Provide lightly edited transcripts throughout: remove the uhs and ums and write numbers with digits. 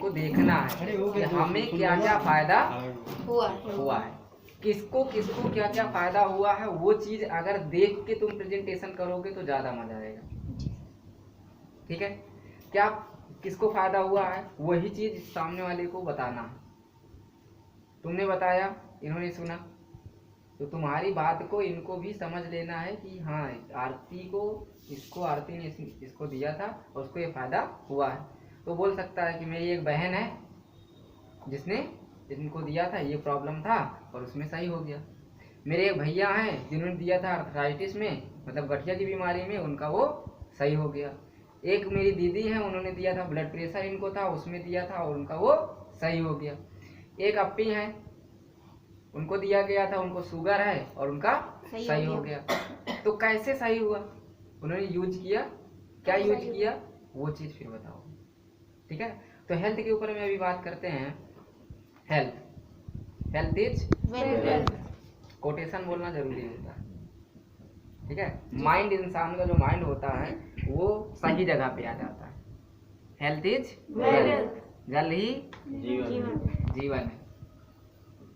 हमको देखना है कि हमें क्या क्या फायदा हुआ है, किसको किसको क्या क्या फायदा हुआ है। वो चीज अगर देख के तुम प्रेजेंटेशन करोगे तो ज्यादा मजा आएगा। ठीक है, क्या किसको फायदा हुआ है वही चीज सामने वाले को बताना है। तुमने बताया, इन्होंने सुना, तो तुम्हारी बात को इनको भी समझ लेना है कि हाँ आरती को, इसको आरती ने इसको दिया था और उसको ये फायदा हुआ है। तो बोल सकता है कि मेरी एक बहन है जिसने जिनको दिया था, ये प्रॉब्लम था और उसमें सही हो गया। मेरे एक भैया हैं जिन्होंने दिया था आर्थराइटिस में, मतलब गठिया की बीमारी में, उनका वो सही हो गया। एक मेरी दीदी है, उन्होंने दिया था, ब्लड प्रेशर इनको था, उसमें दिया था और उनका वो सही हो गया। एक अप्पी है, उनको दिया गया था, उनको शुगर है और उनका सही हो गया। तो कैसे सही हुआ, उन्होंने यूज किया, क्या यूज किया, वो चीज फिर बताओ। ठीक है, तो हेल्थ के ऊपर में अभी बात करते हैं। हेल्थ इज वेल्थ, कोटेशन बोलना जरूरी होता है। ठीक है, माइंड, इंसान का जो माइंड होता है वो सही जगह पे आ जाता है। हेल्थ इज वेल्थ, जल ही जीवन है,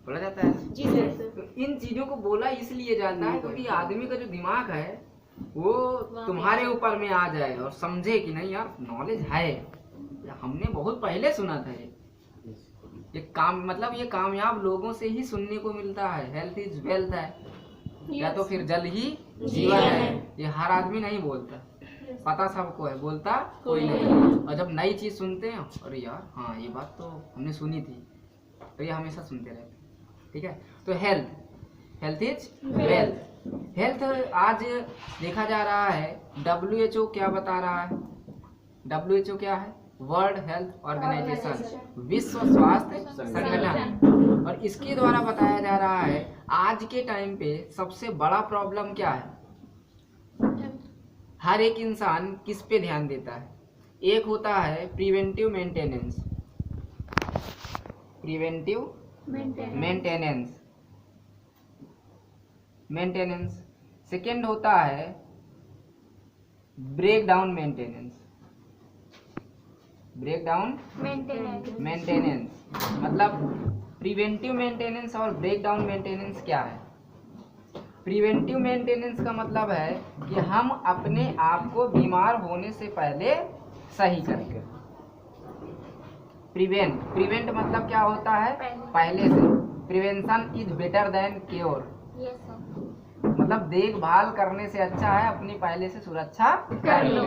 बोला जाता है जी सर। तो इन चीजों को बोला इसलिए जाता है क्योंकि आदमी का जो दिमाग है वो तुम्हारे ऊपर में आ जाए और समझे कि नहीं यार नॉलेज है, हमने बहुत पहले सुना था। ये काम, मतलब ये कामयाब लोगों से ही सुनने को मिलता है। हेल्थ इज वेल्थ है, या तो फिर जल ही जीवन है। ये हर आदमी नहीं बोलता, पता सबको है, बोलता कोई नहीं। और जब नई चीज सुनते हैं, अरे यार हाँ ये बात तो हमने सुनी थी, तो ये हमेशा सुनते रहते हैं। ठीक है, तो हेल्थ इज वेल्थ। हेल्थ आज देखा जा रहा है, WHO क्या बता रहा है? WHO क्या है? वर्ल्ड हेल्थ ऑर्गेनाइजेशन, विश्व स्वास्थ्य संगठन। और इसके द्वारा बताया जा रहा है आज के टाइम पे सबसे बड़ा प्रॉब्लम क्या है। हर एक इंसान किस पे ध्यान देता है? एक होता है preventive maintenance, preventive maintenance. Second होता है breakdown maintenance, breakdown maintenance. मतलब प्रिवेंटिव मेंटेनेंस और ब्रेक डाउन मेंटेनेंस क्या है? प्रिवेंटिव मेंटेनेंस का मतलब है कि हम अपने आप को बीमार होने से पहले सही करेंगे। प्रिवेंट मतलब क्या होता है? पहले से। Prevention is better than cure, मतलब देखभाल करने से अच्छा है अपनी पहले से सुरक्षा कर लो।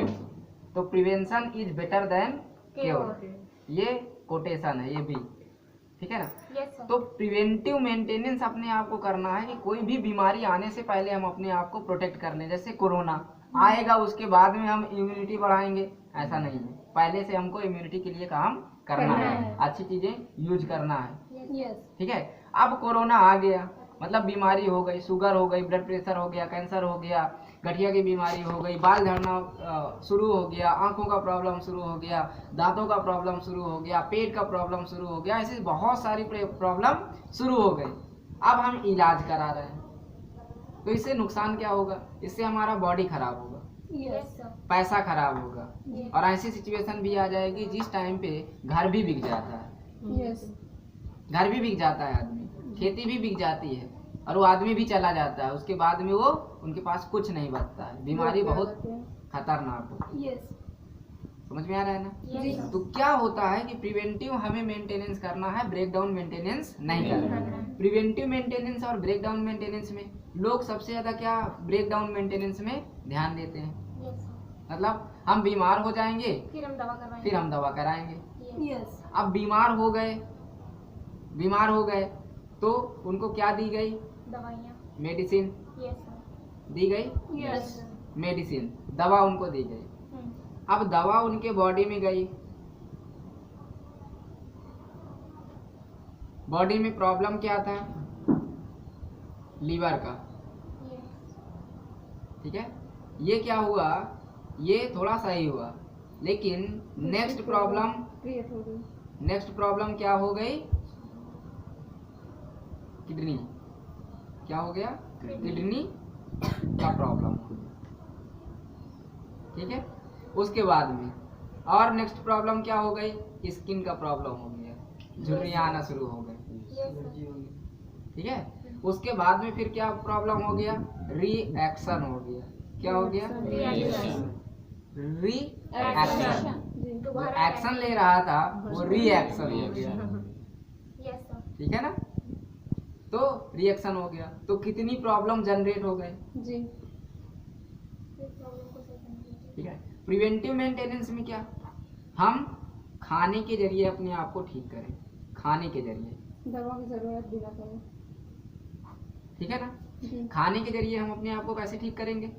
तो prevention is better than cure, ये कोटेशन है ये भी। ठीक है ना? तो प्रिवेंटिव मेंटेनेंस अपने आप को करना है कि कोई भी बीमारी आने से पहले हम अपने आप को प्रोटेक्ट कर लें। जैसे कोरोना आएगा उसके बाद में हम इम्यूनिटी बढ़ाएंगे, ऐसा नहीं है। पहले से हमको इम्यूनिटी के लिए काम करना है, अच्छी चीजें यूज करना है। ठीक है, अब कोरोना आ गया, मतलब बीमारी हो गई, शुगर हो गई, ब्लड प्रेशर हो गया, कैंसर हो गया, गठिया की बीमारी हो गई, बाल झड़ना शुरू हो गया, आंखों का प्रॉब्लम शुरू हो गया, दांतों का प्रॉब्लम शुरू हो गया, पेट का प्रॉब्लम शुरू हो गया, ऐसी बहुत सारी प्रॉब्लम शुरू हो गई। अब हम इलाज करा रहे हैं, तो इससे नुकसान क्या होगा? इससे हमारा बॉडी खराब होगा, पैसा खराब होगा, और ऐसी सिचुएशन भी आ जाएगी जिस टाइम पे घर भी बिक जाता है। घर भी बिक जाता है आदमी, खेती भी बिक जाती है और वो आदमी भी चला जाता है। उसके बाद में वो उनके पास कुछ नहीं बचता है। बीमारी बहुत खतरनाक होती है। समझ में आ रहा है ना? तो क्या होता है कि प्रिवेंटिव हमें मेंटेनेंस करना है, ब्रेक डाउन मेंटेनेंस नहीं करना है। प्रिवेंटिव मेंटेनेंस और ब्रेक डाउन मेंटेनेंस में लोग सबसे ज्यादा क्या ब्रेक डाउन मेंटेनेंस में ध्यान देते हैं। मतलब हम बीमार हो जाएंगे फिर हम दवा कराएंगे। अब बीमार हो गए तो उनको क्या दी गई? दवाइयाँ, मेडिसिन दी गई। मेडिसिन, दवा उनको दी गई। अब दवा उनके बॉडी में गई, बॉडी में प्रॉब्लम क्या था? लीवर का। ठीक है, ये क्या हुआ? ये थोड़ा सही हुआ, लेकिन नेक्स्ट प्रॉब्लम क्या हो गई? किडनी। क्या हो गया? किडनी का प्रॉब्लम। ठीक है, उसके बाद में और नेक्स्ट प्रॉब्लम क्या हो गई, स्किन का प्रॉब्लम हो गया, झुर्रियाँ आना शुरू हो गई, ठीक है। उसके बाद में फिर क्या प्रॉब्लम हो गया, रिएक्शन हो गया। क्या हो गया, रिएक्शन। जो एक्शन ले रहा था वो रिएक्शन हो गया, ठीक है ना। तो रिएक्शन हो गया, तो कितनी प्रॉब्लम जनरेट हो गई जी, ठीक है। प्रिवेंटिव मेंटेनेंस में क्या, हम खाने के जरिए अपने आप को ठीक करें, खाने के जरिए, दवा की जरूरत भी ना पड़े, ठीक है ना। खाने के जरिए हम अपने आप को कैसे ठीक करेंगे,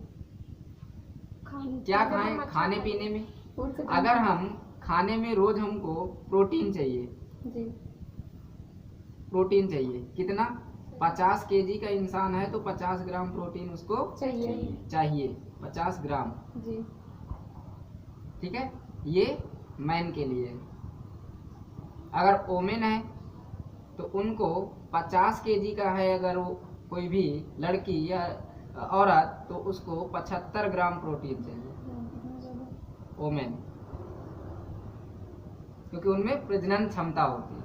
क्या खाएं, खाने पीने में। अगर हम खाने में रोज हमको प्रोटीन चाहिए जी, प्रोटीन चाहिए कितना, 50 केजी का इंसान है तो 50 ग्राम प्रोटीन उसको चाहिए 50 ग्राम जी, ठीक है। ये मैन के लिए। अगर वोमेन है तो उनको 50 केजी का है, अगर वो कोई भी लड़की या औरत तो उसको 75 ग्राम प्रोटीन चाहिए वोमेन, क्योंकि उनमें प्रजनन क्षमता होती है।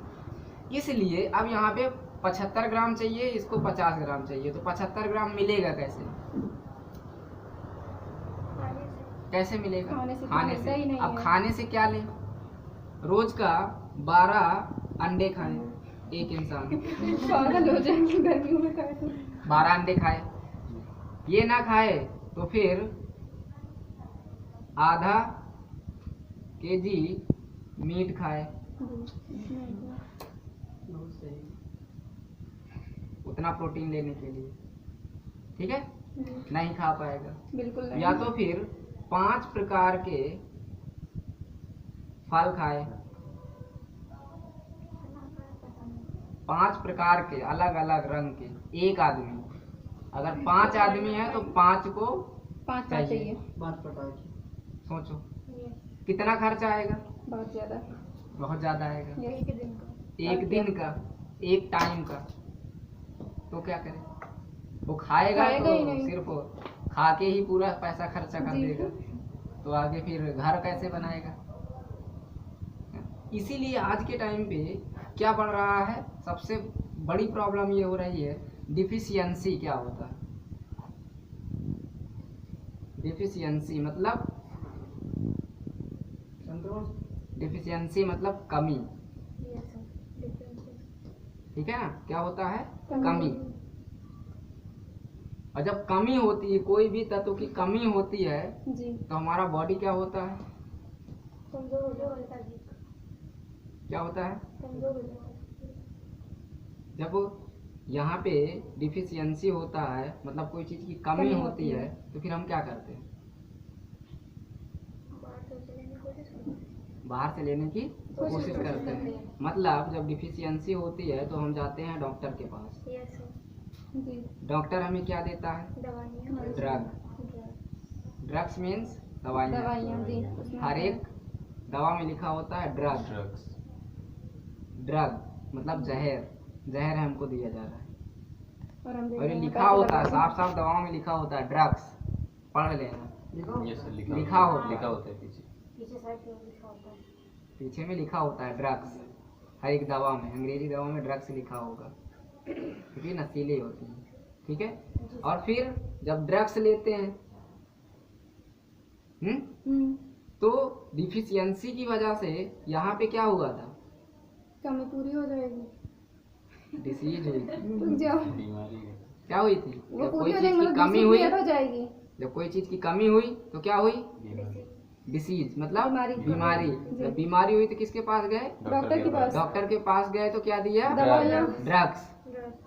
इसलिए अब यहाँ पे 75 ग्राम चाहिए, इसको 50 ग्राम चाहिए, तो 75 ग्राम मिलेगा कैसे, कैसे मिलेगा, खाने से। अब खाने से क्या लें, रोज का 12 अंडे खाएं एक इंसान, पागल हो जाएंगे गर्मियों में खाए तो 12 अंडे खाए। ये ना खाए तो फिर आधा केजी मीट खाए, उतना प्रोटीन लेने के लिए, ठीक है। नहीं खा पाएगा बिल्कुल नहीं। या तो फिर 5 प्रकार के फल खाए, 5 प्रकार के अलग अलग रंग के, एक आदमी, अगर 5 आदमी है तो 5 को 5 चाहिए। सोचो कितना खर्चा आएगा, बहुत ज्यादा आएगा, एक दिन का एक टाइम का। तो क्या करें, वो खाएगा तो सिर्फ खा के ही पूरा पैसा खर्चा कर देगा, तो आगे फिर घर कैसे बनाएगा। इसीलिए आज के टाइम पे क्या बढ़ रहा है, सबसे बड़ी प्रॉब्लम ये हो रही है, डिफिशियंसी। क्या होता है डिफिशियंसी, मतलब डिफिशियंसी मतलब कमी, ठीक है ना। क्या होता है, कमी। और जब कमी होती है, कोई भी तत्व की कमी होती है जी, तो हमारा बॉडी क्या होता है, क्या होता है, जब यहाँ पे डिफिशियंसी होता है, मतलब कोई चीज की कमी होती है, तो फिर हम क्या करते हैं, बाहर से लेने की कोशिश करते हैं। मतलब जब डिफिशियंसी होती है तो हम जाते हैं डॉक्टर के पास, डॉक्टर हमें क्या देता है, ड्रग्स मीन्स दवाइयाँ। हर एक दवा में लिखा होता है ड्रग मतलब जहर हमको दिया जा रहा है, और ये लिखा होता है साफ साफ दवाओं में लिखा होता है ड्रग्स, पढ़ लेना, लिखा होता है पीछे में लिखा होता है ड्रग्स। हर एक दवा में, अंग्रेजी दवा में ड्रग्स लिखा होगा, क्योंकि नशीली होती है, ठीक है। और फिर जब ड्रग्स लेते हैं तो डिफिशियंसी की वजह से यहाँ पे क्या हुआ था, कमी पूरी हो जाएगी, डिसीज हुई थी, क्या हुई थी, जब कोई चीज की कमी हुई, जब कोई चीज की कमी हुई तो क्या हुई, डिसीज मतलब बीमारी। जब बीमारी हुई तो किसके पास गए, डॉक्टर के पास। डॉक्टर के पास गए तो क्या दिया, ड्रग्स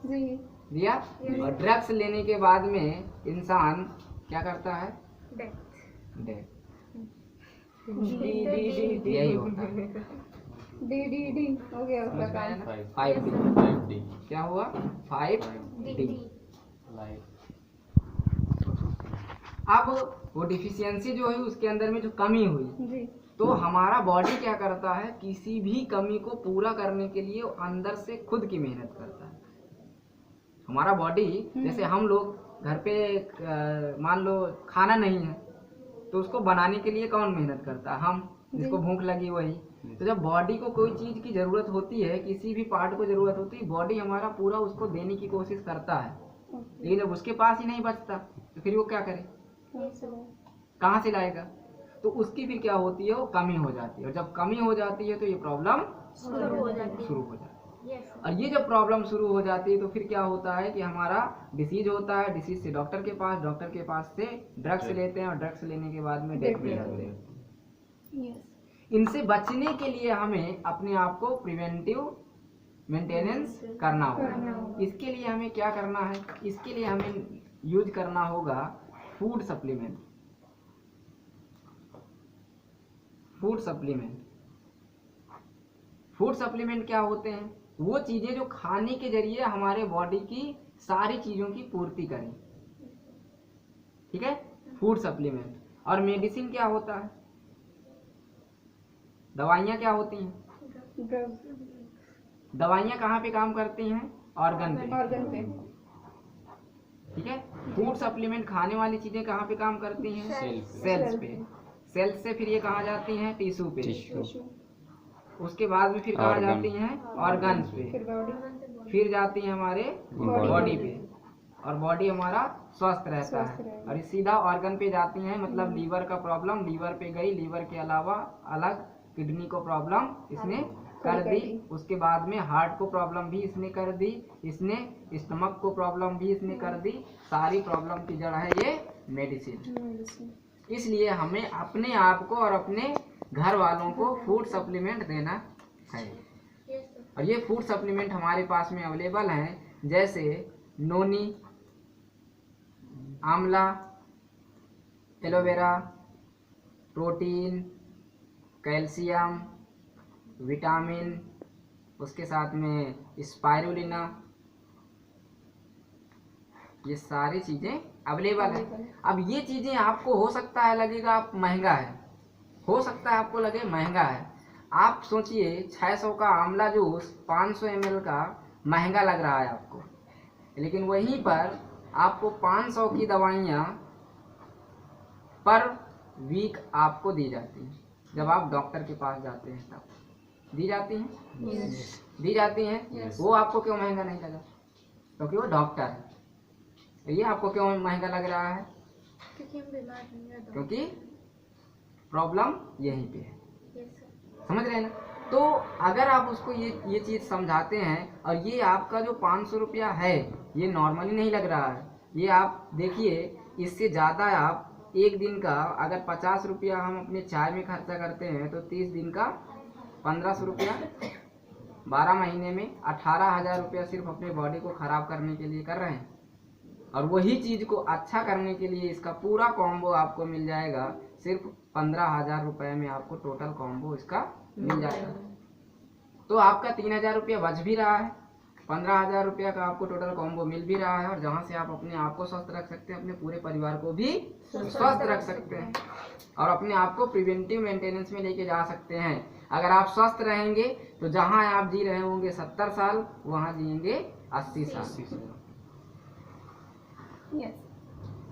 दिया। और ड्रग्स लेने के बाद में इंसान क्या करता है, डेथ। यही होता है, डी हो गया उसका काम। 5D क्या हुआ, 5D। अब वो डिफिशियंसी जो है उसके अंदर में जो कमी हुई जी, तो हमारा बॉडी क्या करता है, किसी भी कमी को पूरा करने के लिए अंदर से खुद की मेहनत करता है। हमारा बॉडी, जैसे हम लोग घर पे मान लो खाना नहीं है तो उसको बनाने के लिए कौन मेहनत करता है, हम, जिसको भूख लगी वही। तो जब बॉडी को कोई चीज की जरूरत होती है, किसी भी पार्ट को जरूरत होती है, बॉडी हमारा पूरा उसको देने की कोशिश करता है, लेकिन जब उसके पास ही नहीं बचता तो फिर वो क्या करे, कहाँ से लाएगा? तो उसकी फिर क्या होती है, वो कमी हो जाती है, और जब कमी हो जाती है तो ये प्रॉब्लम शुरू हो जाती है। और ये जब प्रॉब्लम शुरू हो जाती है तो फिर क्या होता है कि हमारा डिसीज होता है, डिसीज से डॉक्टर के पास से ड्रग्स लेते हैं, और ड्रग्स लेने के बाद में डेथ भी जाते हैं। इनसे बचने के लिए हमें अपने आप को प्रिवेंटिव मेंटेनेंस करना होगा। इसके लिए हमें क्या करना है, इसके लिए हमें यूज करना होगा फूड सप्लीमेंट। फूड सप्लीमेंट क्या होते हैं? वो चीजें जो खाने के जरिए हमारे बॉडी की सारी चीजों की पूर्ति करें, ठीक है, फूड सप्लीमेंट। और मेडिसिन क्या होता है, दवाइयाँ क्या होती हैं? दवाइयाँ कहाँ पे काम करती हैं? ऑर्गन पे, ठीक है। फूड सप्लीमेंट खाने वाली चीजें कहाँ पे काम करती हैं? सेल्स पे। सेल्स से फिर ये कहाँ जाती हैं? टिश्यू पे। उसके बाद में फिर कहाँ जाती हैं? ऑर्गन्स पे। फिर जाती हैं हमारे बॉडी पे, और बॉडी हमारा स्वस्थ रहता है। और सीधा ऑर्गन पे जाती हैं, मतलब लीवर का प्रॉब्लम लीवर पे गई, लीवर के अलावा अलग किडनी को प्रॉब्लम इसने कर दी, उसके बाद में हार्ट को प्रॉब्लम भी इसने कर दी, इसने स्टमक को प्रॉब्लम भी इसने कर दी। सारी प्रॉब्लम की जड़ है ये मेडिसिन। इसलिए हमें अपने आप को और अपने घर वालों को फूड सप्लीमेंट देना है। और ये फूड सप्लीमेंट हमारे पास में अवेलेबल हैं, जैसे नोनी, आंवला, एलोवेरा, प्रोटीन, कैल्शियम, विटामिन, उसके साथ में स्पाइरुलिना, ये सारी चीजें अवेलेबल है। अब ये चीजें आपको हो सकता है लगेगा आप महंगा है, हो सकता है आपको लगे महंगा है। आप सोचिए 600 का आंवला जूस 500 ml का महंगा लग रहा है आपको, लेकिन वहीं पर आपको 500 की दवाइयाँ पर वीक आपको दी जाती हैं। जब आप डॉक्टर के पास जाते हैं तब दी जाती हैं, दी जाती हैं। वो आपको क्यों महंगा नहीं लगा? क्योंकि वो डॉक्टर है। ये आपको क्यों महंगा लग रहा है? क्योंकि हम बीमार नहीं हैं, क्योंकि प्रॉब्लम यहीं पे है। समझ रहे हैं ना? तो अगर आप उसको ये चीज़ समझाते हैं, और ये आपका जो 500 रुपया है ये नॉर्मली नहीं लग रहा है, ये आप देखिए इससे ज़्यादा आप एक दिन का अगर 50 रुपया हम अपने चाय में खर्चा करते हैं तो 30 दिन का 1500 रुपया, 12 महीने में 18,000 रुपया सिर्फ अपने बॉडी को ख़राब करने के लिए कर रहे हैं। और वही चीज़ को अच्छा करने के लिए इसका पूरा कॉम्बो आपको मिल जाएगा सिर्फ 15,000 रुपये में। आपको टोटल कॉम्बो इसका मिल जाएगा, तो आपका 3,000 रुपया बच भी रहा है, 15,000 रुपया का आपको टोटल कॉम्बो मिल भी रहा है, और जहाँ से आप अपने आप को स्वस्थ रख सकते हैं, अपने पूरे परिवार को भी स्वस्थ रख सकते हैं, और अपने आप को प्रिवेंटिव मेंटेनेंस में लेके जा सकते हैं। अगर आप स्वस्थ रहेंगे तो जहाँ आप जी रहे होंगे 70 साल, वहाँ जिएंगे 80 साल।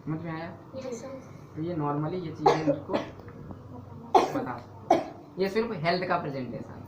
समझ में आया? तो ये नॉर्मली ये चीज़ें उसको बता, ये सिर्फ हेल्थ का प्रेजेंटेशन है।